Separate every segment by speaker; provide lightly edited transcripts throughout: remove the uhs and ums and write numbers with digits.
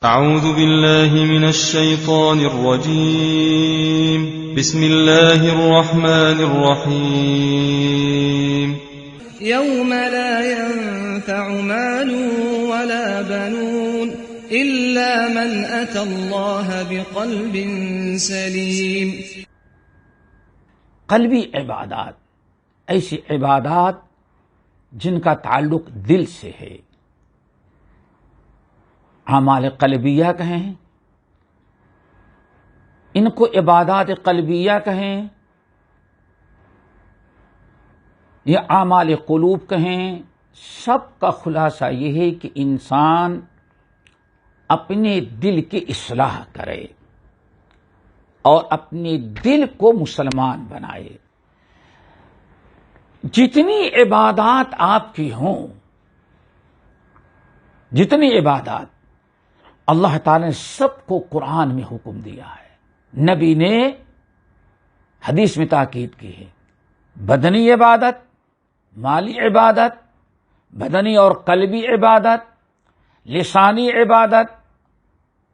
Speaker 1: اعوذ باللہ من الشیطان الرجیم بسم اللہ الرحمن الرحیم
Speaker 2: یوم لا ينفع مال ولا بنون الا من اتى الله بقلب سلیم۔
Speaker 3: قلبی عبادات ایسی عبادات جن کا تعلق دل سے ہے، اعمال قلبیہ کہیں، ان کو عبادات قلبیہ کہیں یا اعمال قلوب کہیں، سب کا خلاصہ یہ ہے کہ انسان اپنے دل کی اصلاح کرے اور اپنے دل کو مسلمان بنائے۔ جتنی عبادات آپ کی ہوں، جتنی عبادات اللہ تعالی نے سب کو قرآن میں حکم دیا ہے، نبی نے حدیث میں تاکید کی ہے۔ بدنی عبادت، مالی عبادت، بدنی اور قلبی عبادت، لسانی عبادت،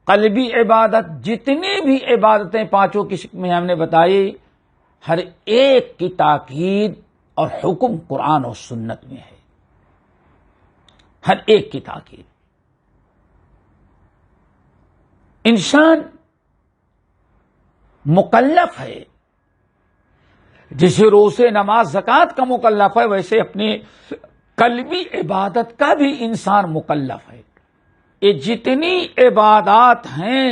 Speaker 3: قلبی عبادت، جتنی بھی عبادتیں پانچوں کی شکل میں ہم نے بتائی، ہر ایک کی تاکید اور حکم قرآن اور سنت میں ہے، ہر ایک کی تاکید۔ انسان مکلف ہے، جیسے روزے نماز زکوٰۃ کا مکلف ہے، ویسے اپنی قلبی عبادت کا بھی انسان مکلف ہے۔ یہ جتنی عبادات ہیں،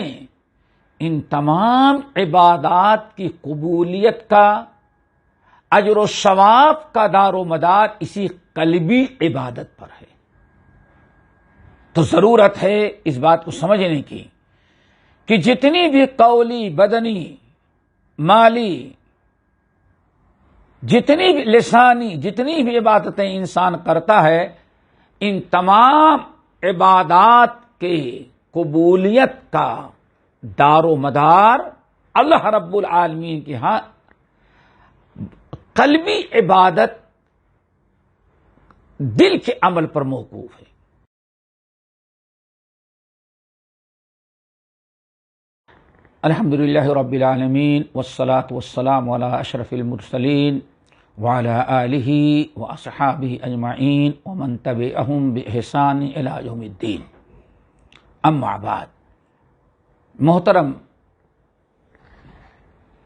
Speaker 3: ان تمام عبادات کی قبولیت کا، اجر و ثواب کا دار و مدار اسی قلبی عبادت پر ہے۔ تو ضرورت ہے اس بات کو سمجھنے کی کہ جتنی بھی قولی، بدنی، مالی، جتنی بھی لسانی، جتنی بھی عبادتیں انسان کرتا ہے، ان تمام عبادات کے قبولیت کا دار و مدار اللہ رب العالمین کے ہاں قلبی عبادت، دل کے عمل پر موقوف ہے۔ الحمدللہ رب العالمین والصلاة والسلام علی اشرف المرسلین وعلی آلہ واصحابہ اجمعین ومن تبعہم بإحسان الی یوم الدین، اما بعد۔ محترم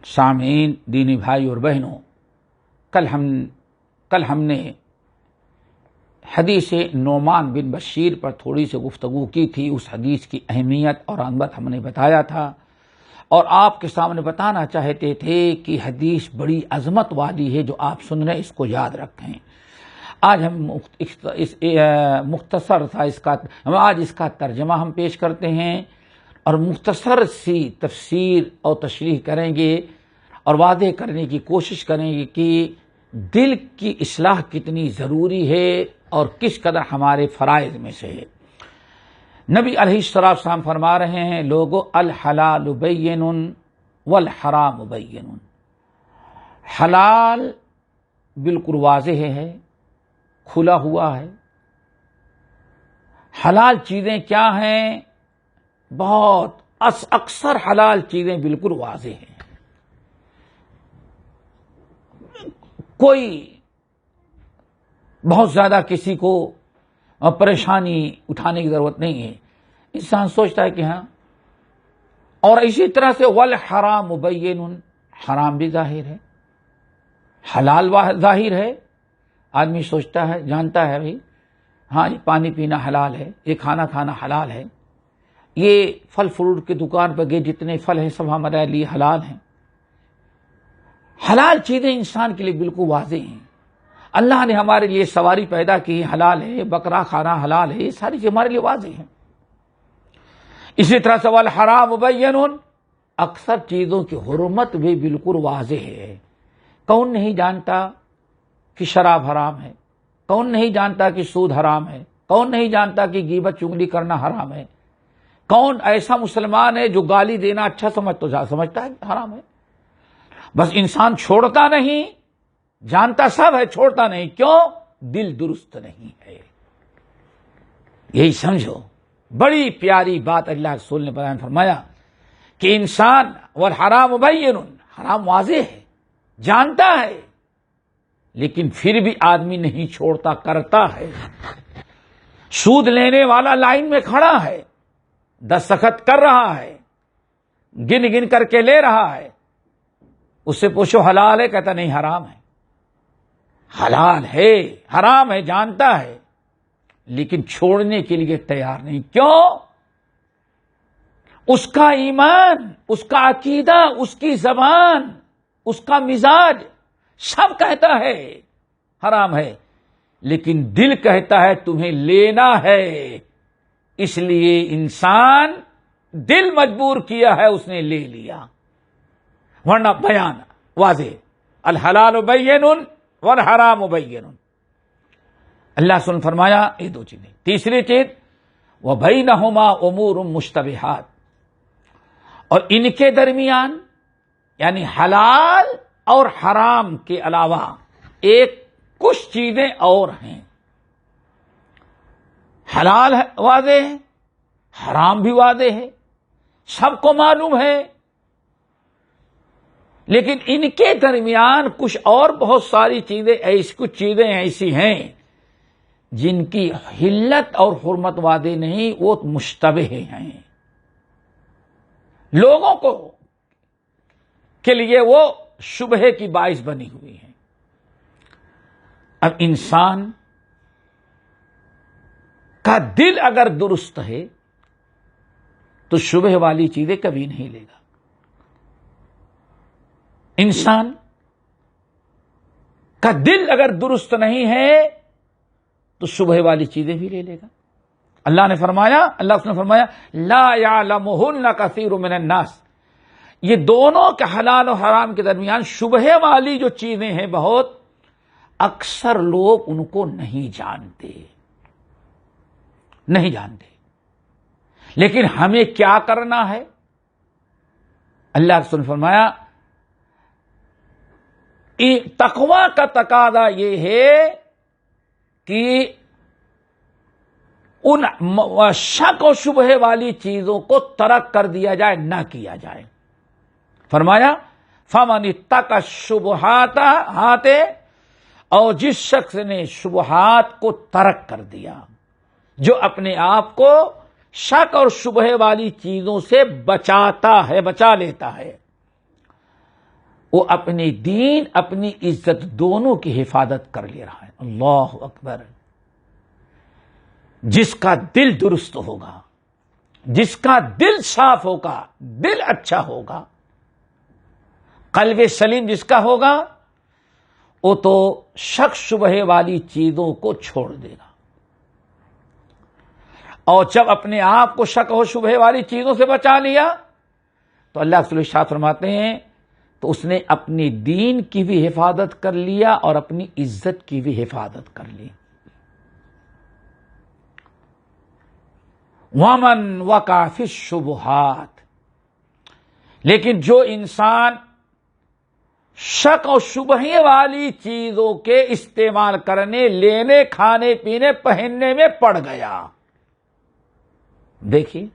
Speaker 3: سامعین، دینی بھائی اور بہنوں، کل ہم نے حدیث نعمان بن بشیر پر تھوڑی سی گفتگو کی تھی۔ اس حدیث کی اہمیت اور عظمت ہم نے بتایا تھا، اور آپ کے سامنے بتانا چاہتے تھے کہ حدیث بڑی عظمت والی ہے، جو آپ سن رہے ہیں اس کو یاد رکھیں۔ آج ہم مختصر تھا آج اس کا ترجمہ ہم پیش کرتے ہیں، اور مختصر سی تفسیر اور تشریح کریں گے اور واضح کرنے کی کوشش کریں گے کہ دل کی اصلاح کتنی ضروری ہے اور کس قدر ہمارے فرائض میں سے ہے۔ نبی علیہ السلام فرما رہے ہیں، لوگو الحلال بین والحرام بین۔ حلال بالکل واضح ہے، کھلا ہوا ہے۔ حلال چیزیں کیا ہیں؟ بہت اکثر حلال چیزیں بالکل واضح ہیں، کوئی بہت زیادہ کسی کو پریشانی اٹھانے کی ضرورت نہیں ہے۔ انسان سوچتا ہے کہ ہاں، اور اسی طرح سے والحرام بین، حرام بھی ظاہر ہے، حلال ظاہر ہے۔ آدمی سوچتا ہے، جانتا ہے بھائی، ہاں یہ پانی پینا حلال ہے، یہ کھانا کھانا حلال ہے، یہ پھل فروٹ کی دکان پر گئے جتنے پھل ہیں سب ہمارے لیے حلال ہیں۔ حلال چیزیں انسان کے لیے بالکل واضح ہیں۔ اللہ نے ہمارے لیے سواری پیدا کی، حلال ہے، بکرا کھانا حلال ہے، یہ ساری چیزیں ہمارے لیے واضح ہیں۔ اسی طرح سے والحرام بین، اکثر چیزوں کی حرمت بھی بالکل واضح ہے۔ کون نہیں جانتا کہ شراب حرام ہے؟ کون نہیں جانتا کہ سود حرام ہے؟ کون نہیں جانتا کہ غیبت چغلی کرنا حرام ہے؟ کون ایسا مسلمان ہے جو گالی دینا اچھا سمجھتا ہے حرام ہے؟ بس انسان چھوڑتا نہیں، جانتا سب ہے، چھوڑتا نہیں۔ کیوں؟ دل درست نہیں ہے۔ یہی سمجھو، بڑی پیاری بات اللہ کے رسول نے بیان فرمایا کہ انسان والحرام بین، حرام واضح ہے، جانتا ہے، لیکن پھر بھی آدمی نہیں چھوڑتا، کرتا ہے۔ سود لینے والا لائن میں کھڑا ہے، دستخط کر رہا ہے، گن گن کر کے لے رہا ہے، اس سے پوچھو حلال ہے، کہتا نہیں حرام ہے۔ حلال ہے، حرام ہے، جانتا ہے، لیکن چھوڑنے کے لیے تیار نہیں۔ کیوں؟ اس کا ایمان، اس کا عقیدہ، اس کی زبان، اس کا مزاج سب کہتا ہے حرام ہے، لیکن دل کہتا ہے تمہیں لینا ہے۔ اس لیے انسان دل مجبور کیا ہے، اس نے لے لیا، ورنہ بیان واضح، الحلال بین والحرام بین۔ اللہ سن فرمایا یہ دو چیزیں۔ تیسری چیز وبینہما امور مشتبہات، اور ان کے درمیان یعنی حلال اور حرام کے علاوہ ایک کچھ چیزیں اور ہیں۔ حلال واضح ہے، حرام بھی واضح ہے، سب کو معلوم ہے، لیکن ان کے درمیان کچھ اور بہت ساری چیزیں کچھ چیزیں ایسی ہیں جن کی حلت اور حرمت واضح نہیں، وہ مشتبہ ہیں، لوگوں کو کے لیے وہ شبہے کی باعث بنی ہوئی ہیں۔ اب انسان کا دل اگر درست ہے تو شبہ والی چیزیں کبھی نہیں لے گا۔ انسان کا دل اگر درست نہیں ہے تو شبہ والی چیزیں بھی لے لے گا۔ اللہ نے فرمایا لا یعلمہن کثیر من الناس، یہ دونوں کے حلال و حرام کے درمیان شبہ والی جو چیزیں ہیں بہت، اکثر لوگ ان کو نہیں جانتے۔ لیکن ہمیں کیا کرنا ہے؟ اللہ کے رسول نے فرمایا تقویٰ کا تقاضا یہ ہے کہ ان شک و شبہ والی چیزوں کو ترک کر دیا جائے، نہ کیا جائے۔ فرمایا فمن اتقى الشبہات، اور جس شخص نے شبہات کو ترک کر دیا، جو اپنے آپ کو شک اور شبہ والی چیزوں سے بچا لیتا ہے، وہ اپنی دین، اپنی عزت دونوں کی حفاظت کر لے رہا ہے۔ اللہ اکبر۔ جس کا دل درست ہوگا، جس کا دل صاف ہوگا، دل اچھا ہوگا، قلب سلیم جس کا ہوگا، وہ تو شک شبہ والی چیزوں کو چھوڑ دے گا، اور جب اپنے آپ کو شک و شبہ والی چیزوں سے بچا لیا تو اللہ کے رسول شاہ فرماتے ہیں تو اس نے اپنی دین کی بھی حفاظت کر لیا اور اپنی عزت کی بھی حفاظت کر لی۔ وَمَنْ وَقَعَ فِي الشُّبُهَاتِ، لیکن جو انسان شک و شبہ والی چیزوں کے استعمال کرنے، لینے، کھانے پینے، پہننے میں پڑ گیا، دیکھیے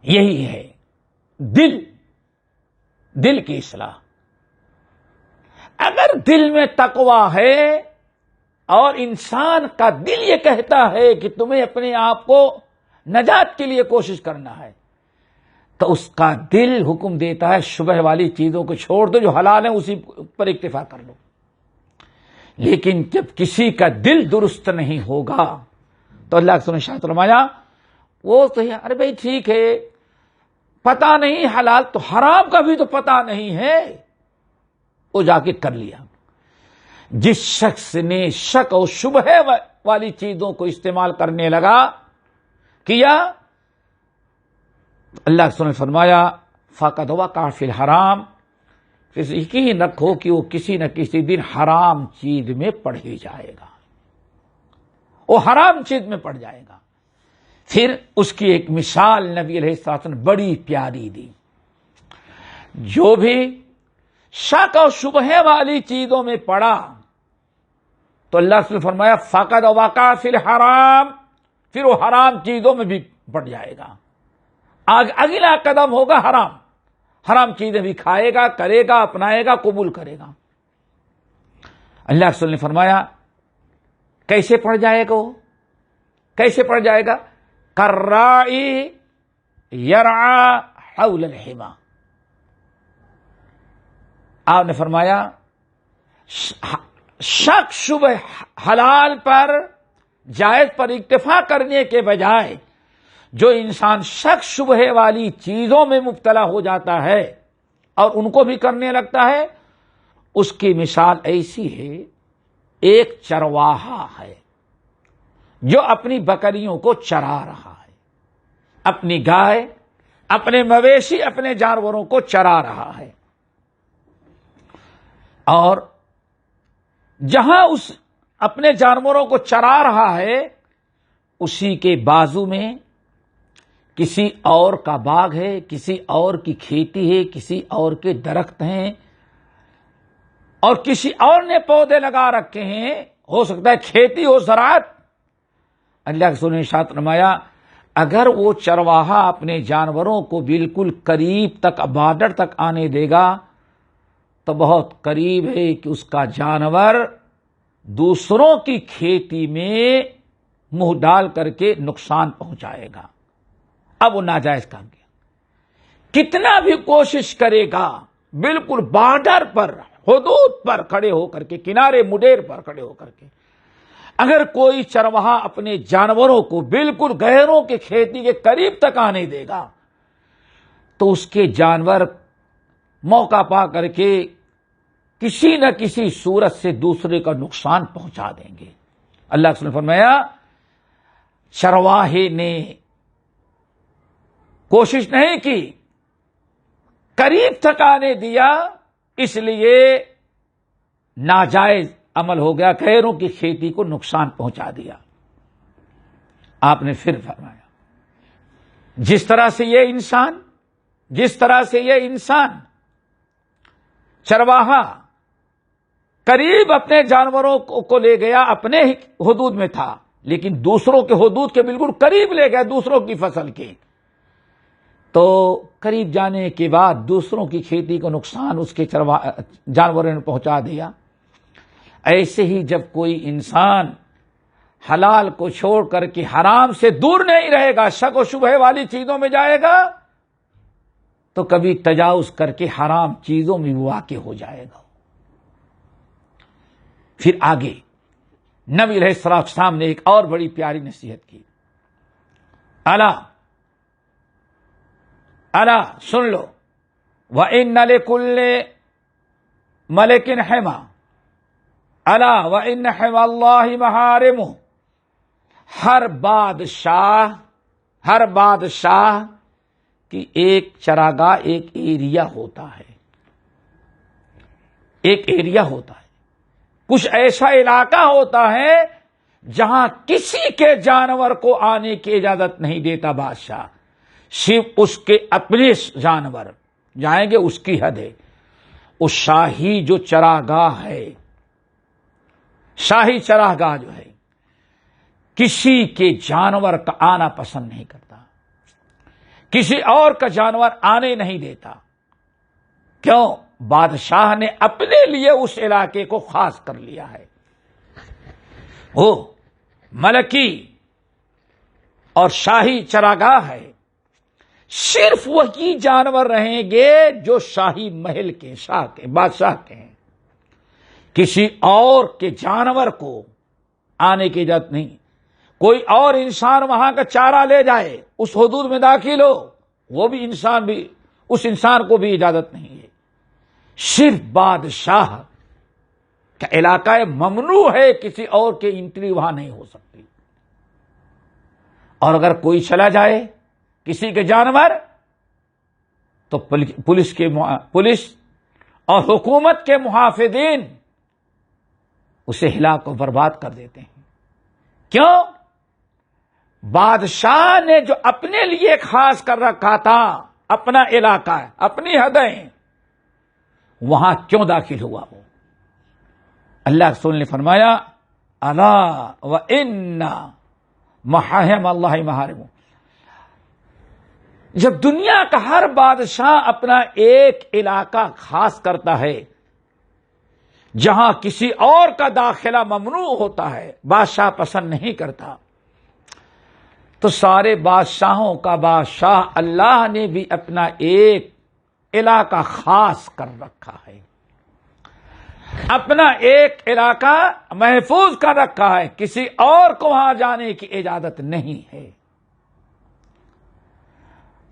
Speaker 3: یہی ہے دل کی اصلاح۔ اگر دل میں تقویٰ ہے اور انسان کا دل یہ کہتا ہے کہ تمہیں اپنے آپ کو نجات کے لیے کوشش کرنا ہے، تو اس کا دل حکم دیتا ہے شبہ والی چیزوں کو چھوڑ دو، جو حلال ہیں اسی پر اکتفا کر لو۔ لیکن جب کسی کا دل درست نہیں ہوگا تو اللہ کے رسول نے فرمایا وہ تو ارے بھائی ٹھیک ہے، پتہ نہیں حلال تو حرام کا بھی تو پتہ نہیں ہے، وہ جا کے کر لیا۔ جس شخص نے شک و شبہ والی چیزوں کو استعمال کرنے لگا کیا، اللہ کے رسول نے فرمایا فقد وقع فی الحرام، یقین رکھو کہ وہ کسی نہ کسی دن حرام چیز میں پڑ ہی جائے گا، وہ حرام چیز میں پڑ جائے گا۔ پھر اس کی ایک مثال نبی علیہ السلام نے بڑی پیاری دی، جو بھی شک اور شبہ والی چیزوں میں پڑا تو اللہ نے فرمایا فقد وقع فی الحرام، پھر وہ حرام چیزوں میں بھی پڑ جائے گا. اگلا قدم ہوگا حرام چیزیں بھی کھائے گا، کرے گا، اپنائے گا، قبول کرے گا. اللہ کے رسول نے فرمایا کیسے پڑ جائے گا وہ؟ کیسے پڑ جائے گا؟ کرائی یرعا حول الحما. آپ نے فرمایا شک شبہ حلال پر جائز پر اکتفا کرنے کے بجائے جو انسان شک شبہ والی چیزوں میں مبتلا ہو جاتا ہے اور ان کو بھی کرنے لگتا ہے، اس کی مثال ایسی ہے، ایک چرواہا ہے جو اپنی بکریوں کو چرا رہا ہے، اپنی گائے، اپنے مویشی، اپنے جانوروں کو چرا رہا ہے، اور جہاں اس اپنے جانوروں کو چرا رہا ہے اسی کے بازو میں کسی اور کا باغ ہے، کسی اور کی کھیتی ہے، کسی اور کے درخت ہیں، اور کسی اور نے پودے لگا رکھے ہیں، ہو سکتا ہے کھیتی ہو، زراعت. اللہ کے رسول نے ارشاد فرمایا اگر وہ چرواہا اپنے جانوروں کو بالکل قریب تک، بارڈر تک آنے دے گا تو بہت قریب ہے کہ اس کا جانور دوسروں کی کھیتی میں منہ ڈال کر کے نقصان پہنچائے گا. اب وہ ناجائز کام کیا، کتنا بھی کوشش کرے گا بالکل بارڈر پر، حدود پر کھڑے ہو کر کے، کنارے مڈیر پر کھڑے ہو کر کے اگر کوئی چرواہا اپنے جانوروں کو بالکل گہروں کے کھیتی کے قریب تک آنے دے گا تو اس کے جانور موقع پا کر کے کسی نہ کسی صورت سے دوسرے کا نقصان پہنچا دیں گے. اللہ کے رسول نے فرمایا چرواہے نے کوشش نہیں کی، قریب تک آنے دیا، اس لیے ناجائز عمل ہو گیا، غیروں کی کھیتی کو نقصان پہنچا دیا. آپ نے پھر فرمایا جس طرح سے یہ انسان چرواہا قریب اپنے جانوروں کو لے گیا، اپنے ہی حدود میں تھا لیکن دوسروں کے حدود کے بالکل قریب لے گیا، دوسروں کی فصل کے، تو قریب جانے کے بعد دوسروں کی کھیتی کو نقصان اس کے جانوروں نے پہنچا دیا. ایسے ہی جب کوئی انسان حلال کو چھوڑ کر کے حرام سے دور نہیں رہے گا، شک و شبہ والی چیزوں میں جائے گا تو کبھی تجاوز کر کے حرام چیزوں میں واقع ہو جائے گا. پھر آگے نبی علیہ السلام نے ایک اور بڑی پیاری نصیحت کی. الا سن لو وَإِنَّ لِكُلِّ مَلِكٍ حِمًا الا وَإِنَّ حِمَى اللَّهِ مَحَارِمُهُ. ہر بادشاہ کی ایک چراگاہ، ایک ایریا ہوتا ہے، ایک ایریا ہوتا ہے، کچھ ایسا علاقہ ہوتا ہے جہاں کسی کے جانور کو آنے کی اجازت نہیں دیتا بادشاہ، صرف اس کے اپنے جانور جائیں گے، اس کی حد ہے. اس شاہی جو چراگاہ ہے، شاہی چراگاہ جو ہے کسی کے جانور کا آنا پسند نہیں کرتا، کسی اور کا جانور آنے نہیں دیتا. کیوں؟ بادشاہ نے اپنے لیے اس علاقے کو خاص کر لیا ہے. وہ ملکی اور شاہی چراگاہ ہے، صرف وہی جانور رہیں گے جو شاہی محل کے، شاہ کے، بادشاہ کے ہیں. کسی اور کے جانور کو آنے کی اجازت نہیں. کوئی اور انسان وہاں کا چارہ لے جائے، اس حدود میں داخل ہو، وہ بھی اس انسان کو بھی اجازت نہیں ہے. صرف بادشاہ کا علاقہ ممنوع ہے، کسی اور کے انٹری وہاں نہیں ہو سکتی. اور اگر کوئی چلا جائے کسی کے جانور تو پولیس اور حکومت کے محافظین اسے ہلاک و برباد کر دیتے ہیں. کیوں؟ بادشاہ نے جو اپنے لیے خاص کر رکھا تھا، اپنا علاقہ، اپنی حدیں، وہاں کیوں داخل ہوا وہ؟ اللہ رسول نے فرمایا الا وان محارم اللہ محارم. جب دنیا کا ہر بادشاہ اپنا ایک علاقہ خاص کرتا ہے جہاں کسی اور کا داخلہ ممنوع ہوتا ہے، بادشاہ پسند نہیں کرتا، تو سارے بادشاہوں کا بادشاہ اللہ نے بھی اپنا ایک علاقہ خاص کر رکھا ہے، اپنا ایک علاقہ محفوظ کر رکھا ہے، کسی اور کو وہاں جانے کی اجازت نہیں ہے.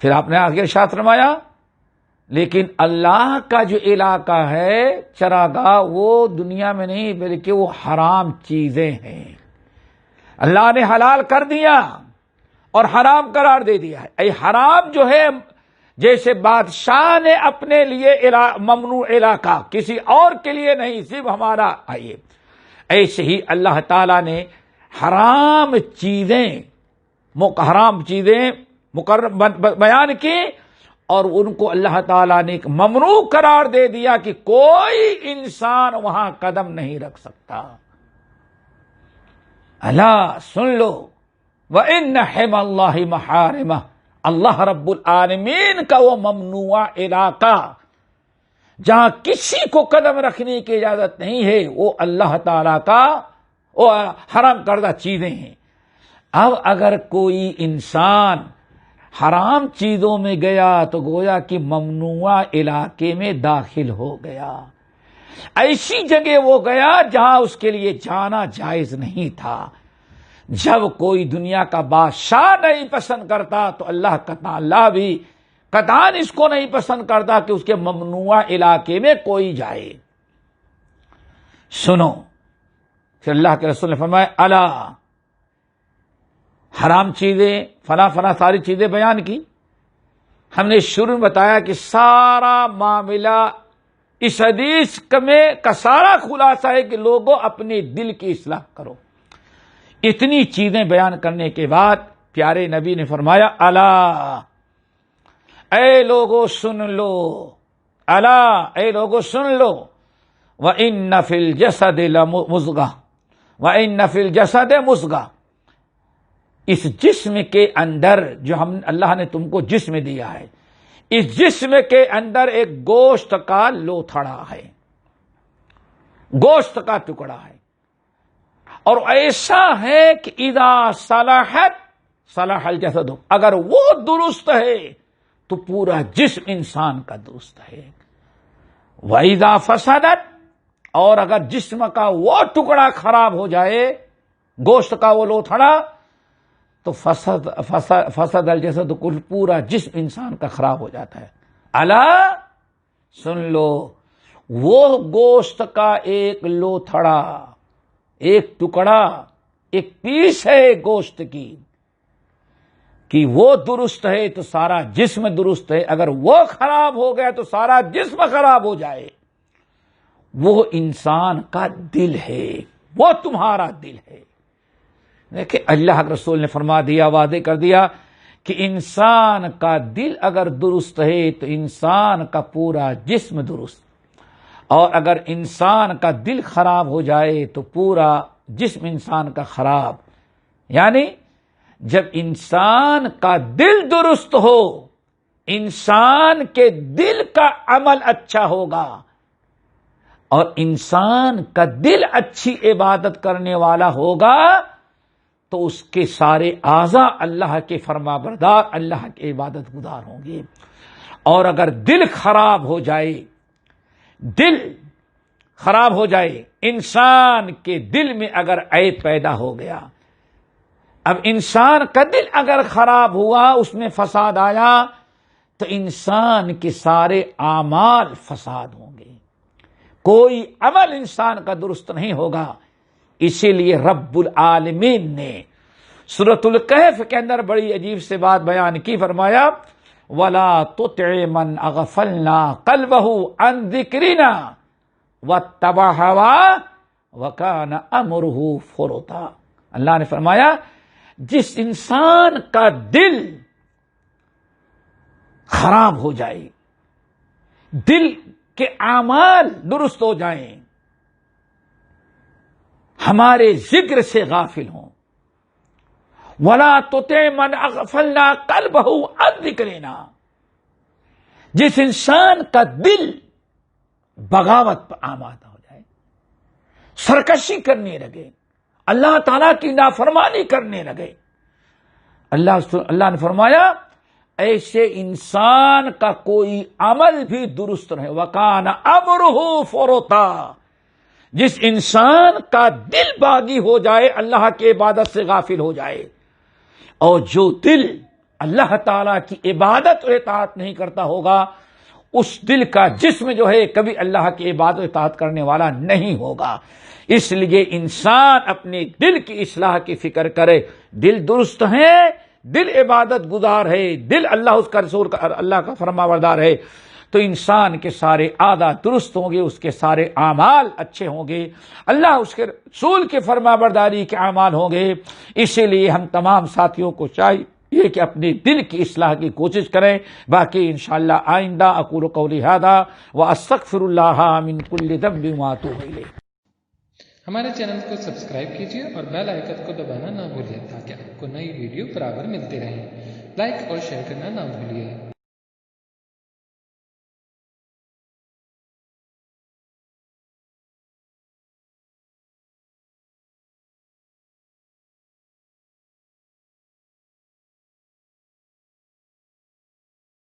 Speaker 3: پھر آپ نے آگے ارشاد فرمایا لیکن اللہ کا جو علاقہ ہے چراگاہ، وہ دنیا میں نہیں بلکہ وہ حرام چیزیں ہیں، اللہ نے حلال کر دیا اور حرام قرار دے دیا ہے. اے حرام جو ہے، جیسے بادشاہ نے اپنے لیے ممنوع علاقہ کسی اور کے لیے نہیں، صرف ہمارا آئیے، ایسے ہی اللہ تعالی نے حرام چیزیں بیان کی اور ان کو اللہ تعالیٰ نے ایک ممنوع قرار دے دیا کہ کوئی انسان وہاں قدم نہیں رکھ سکتا. اللہ سن لو، وَإِنَّ حِمَ اللَّهِ مَحَارِمَهُ، اللہ رب العالمین کا وہ ممنوع علاقہ جہاں کسی کو قدم رکھنے کی اجازت نہیں ہے، وہ اللہ تعالیٰ کا وہ حرام کردہ چیزیں ہیں. اب اگر کوئی انسان حرام چیزوں میں گیا تو گویا کہ ممنوع علاقے میں داخل ہو گیا، ایسی جگہ وہ گیا جہاں اس کے لیے جانا جائز نہیں تھا. جب کوئی دنیا کا بادشاہ نہیں پسند کرتا تو اللہ بھی قطعاً اس کو نہیں پسند کرتا کہ اس کے ممنوع علاقے میں کوئی جائے. سنو، پھر اللہ کے رسول نے فرمایا الا، حرام چیزیں فلاں فلاں ساری چیزیں بیان کی. ہم نے شروع میں بتایا کہ سارا معاملہ اس حدیث میں کا سارا خلاصہ ہے کہ لوگوں اپنے دل کی اصلاح کرو. اتنی چیزیں بیان کرنے کے بعد پیارے نبی نے فرمایا الا، اے لوگوں سن لو، الا اے لوگوں سن لو، وَإِنَّ فِي الْجَسَدِ لَمُضْغَةً وَإِنَّ فِي الْجَسَدِ مُضْغَةً، اس جسم کے اندر جو اللہ نے تم کو جسم دیا ہے، اس جسم کے اندر ایک گوشت کا لوتھڑا ہے، گوشت کا ٹکڑا ہے، اور ایسا ہے کہ اذا صلحت صلح الجسد، اگر وہ درست ہے تو پورا جسم انسان کا درست ہے. وَإِذَا فَسَدَتْ، اور اگر جسم کا وہ ٹکڑا خراب ہو جائے، گوشت کا وہ لوتھڑا، تو فسد الجسد، کل پورا جسم انسان کا خراب ہو جاتا ہے. الا سن لو، وہ گوشت کا ایک لوتھڑا، ایک ٹکڑا، ایک پیس ہے گوشت کی، کہ وہ درست ہے تو سارا جسم درست ہے، اگر وہ خراب ہو گیا تو سارا جسم خراب ہو جائے. وہ انسان کا دل ہے، وہ تمہارا دل ہے. دیکھیں اللہ کے رسول نے فرما دیا، واضح کر دیا کہ انسان کا دل اگر درست ہے تو انسان کا پورا جسم درست، اور اگر انسان کا دل خراب ہو جائے تو پورا جسم انسان کا خراب. یعنی جب انسان کا دل درست ہو، انسان کے دل کا عمل اچھا ہوگا، اور انسان کا دل اچھی عبادت کرنے والا ہوگا تو اس کے سارے اعضاء اللہ کے فرما بردار، اللہ کے عبادت گزار ہوں گے. اور اگر دل خراب ہو جائے، دل خراب ہو جائے، انسان کے دل میں اگر عیب پیدا ہو گیا، اب انسان کا دل اگر خراب ہوا، اس میں فساد آیا، تو انسان کے سارے اعمال فساد ہوں گے، کوئی عمل انسان کا درست نہیں ہوگا. اسی لیے رب العالمین نے سورۃ الکہف کے اندر بڑی عجیب سے بات بیان کی، فرمایا وَلَا تُطِعْ مَنْ أَغْفَلْنَا قَلْبَهُ عَنْ ذِكْرِنَا وَاتَّبَعَ هَوَاهُ وَكَانَ أَمْرُهُ فُرُطًا. اللہ نے فرمایا جس انسان کا دل خراب ہو جائے، دل کے اعمال درست ہو جائیں، ہمارے ذکر سے غافل ہوں، وَلَا تُطِعْ مَنْ أَغْفَلْنَا قَلْبَهُ عَنْ ذِكْرِنَا، جس انسان کا دل بغاوت پر آمادہ ہو جائے، سرکشی کرنے لگے، اللہ تعالیٰ کی نافرمانی کرنے لگے، اللہ نے فرمایا ایسے انسان کا کوئی عمل بھی درست نہیں، وَكَانَ أَمْرُهُ فُرُطًا، جس انسان کا دل باغی ہو جائے، اللہ کی عبادت سے غافل ہو جائے، اور جو دل اللہ تعالیٰ کی عبادت و اطاعت نہیں کرتا ہوگا، اس دل کا جسم جو ہے کبھی اللہ کی عبادت و اطاعت کرنے والا نہیں ہوگا۔ اس لیے انسان اپنے دل کی اصلاح کی فکر کرے، دل درست ہے، دل عبادت گزار ہے، دل اللہ اس کا رسول کا اللہ کا فرما بردار ہے، تو انسان کے سارے عادات درست ہوں گے، اس کے سارے اعمال اچھے ہوں گے، اللہ اس کے رسول کی فرما برداری کے اعمال ہوں گے۔ اسی لیے ہم تمام ساتھیوں کو چاہیے کہ اپنے دل کی اصلاح کی کوشش کریں۔ باقی انشاءاللہ آئندہ اقول قولی ھذا واستغفر اللہ من کل ذنب واتوب الیہ۔
Speaker 4: ہمارے چینل کو سبسکرائب کیجیے اور بیل آئیکن کو دبانا نہ بھولیے تاکہ آپ کو نئی ویڈیو برابر ملتے رہیں۔ لائک اور شیئر کرنا نہ بھولیے۔